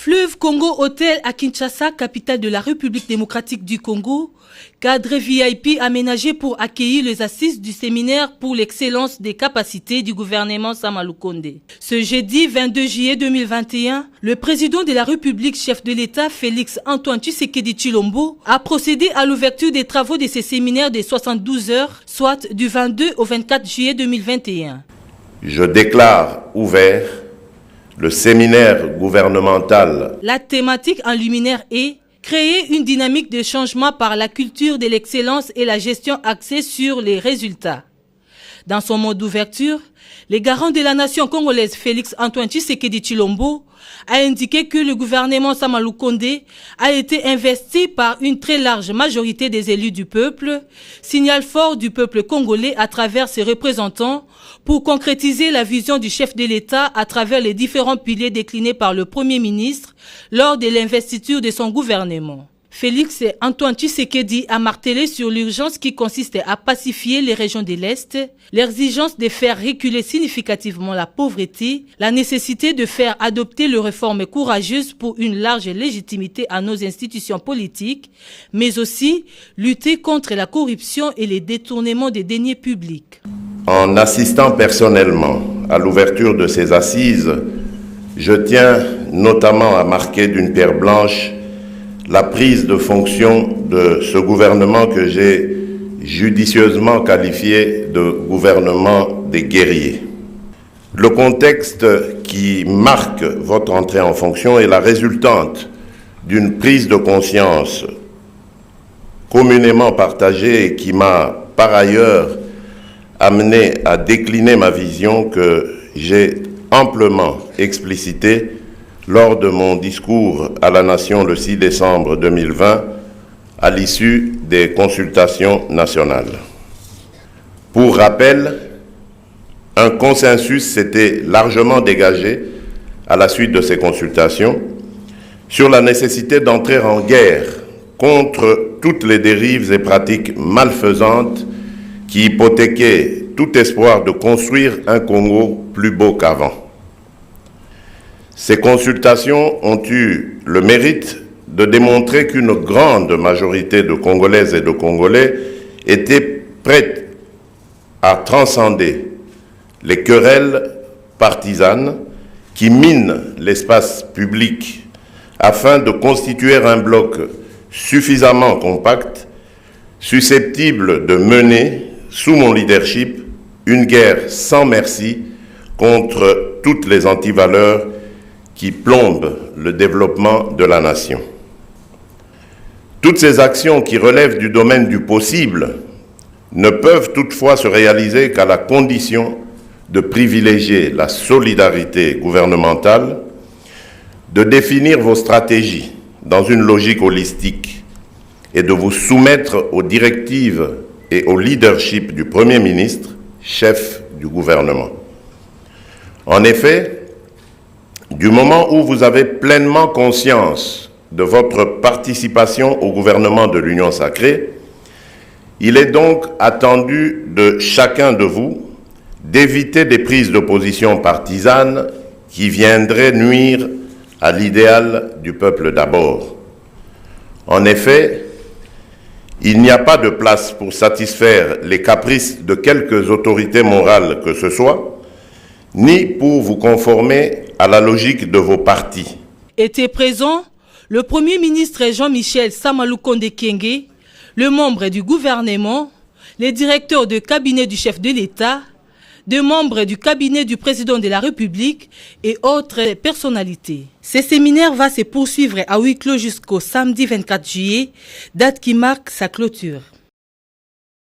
Fleuve Congo Hôtel à Kinshasa, capitale de la République démocratique du Congo, cadre VIP aménagé pour accueillir les assises du séminaire pour l'excellence des capacités du gouvernement Sama Lukonde. Ce jeudi 22 juillet 2021, le président de la République, chef de l'État, Félix Antoine Tshisekedi Tshilombo, a procédé à l'ouverture des travaux de ces séminaires de 72 heures, soit du 22 au 24 juillet 2021. Je déclare ouvert le séminaire gouvernemental. La thématique en luminaire est créer une dynamique de changement par la culture de l'excellence et la gestion axée sur les résultats. Dans son mot d'ouverture, le garant de la nation congolaise Félix Antoine Tshisekedi Tshilombo a indiqué que le gouvernement Sama Lukonde a été investi par une très large majorité des élus du peuple, signal fort du peuple congolais à travers ses représentants pour concrétiser la vision du chef de l'État à travers les différents piliers déclinés par le Premier ministre lors de l'investiture de son gouvernement. Félix Antoine Tshisekedi a martelé sur l'urgence qui consiste à pacifier les régions de l'Est, l'exigence de faire reculer significativement la pauvreté, la nécessité de faire adopter les réformes courageuses pour une large légitimité à nos institutions politiques, mais aussi lutter contre la corruption et les détournements des deniers publics. En assistant personnellement à l'ouverture de ces assises, je tiens notamment à marquer d'une pierre blanche la prise de fonction de ce gouvernement que j'ai judicieusement qualifié de gouvernement des guerriers. Le contexte qui marque votre entrée en fonction est la résultante d'une prise de conscience communément partagée et qui m'a par ailleurs amené à décliner ma vision que j'ai amplement explicitée lors de mon discours à la Nation le 6 décembre 2020, à l'issue des consultations nationales. Pour rappel, un consensus s'était largement dégagé à la suite de ces consultations sur la nécessité d'entrer en guerre contre toutes les dérives et pratiques malfaisantes qui hypothéquaient tout espoir de construire un Congo plus beau qu'avant. Ces consultations ont eu le mérite de démontrer qu'une grande majorité de Congolaises et de Congolais étaient prêts à transcender les querelles partisanes qui minent l'espace public afin de constituer un bloc suffisamment compact, susceptible de mener, sous mon leadership, une guerre sans merci contre toutes les antivaleurs qui plombe le développement de la nation. Toutes ces actions qui relèvent du domaine du possible ne peuvent toutefois se réaliser qu'à la condition de privilégier la solidarité gouvernementale, de définir vos stratégies dans une logique holistique et de vous soumettre aux directives et au leadership du Premier ministre, chef du gouvernement. En effet, du moment où vous avez pleinement conscience de votre participation au gouvernement de l'Union sacrée, il est donc attendu de chacun de vous d'éviter des prises de position partisanes qui viendraient nuire à l'idéal du peuple d'abord. En effet, il n'y a pas de place pour satisfaire les caprices de quelques autorités morales que ce soit, ni pour vous conformer à la logique de vos partis. Était présent le Premier ministre Jean-Michel Sama Lukonde Kyenge, le membre du gouvernement, les directeurs de cabinet du chef de l'État, des membres du cabinet du président de la République et autres personnalités. Ce séminaire va se poursuivre à huis clos jusqu'au samedi 24 juillet, date qui marque sa clôture.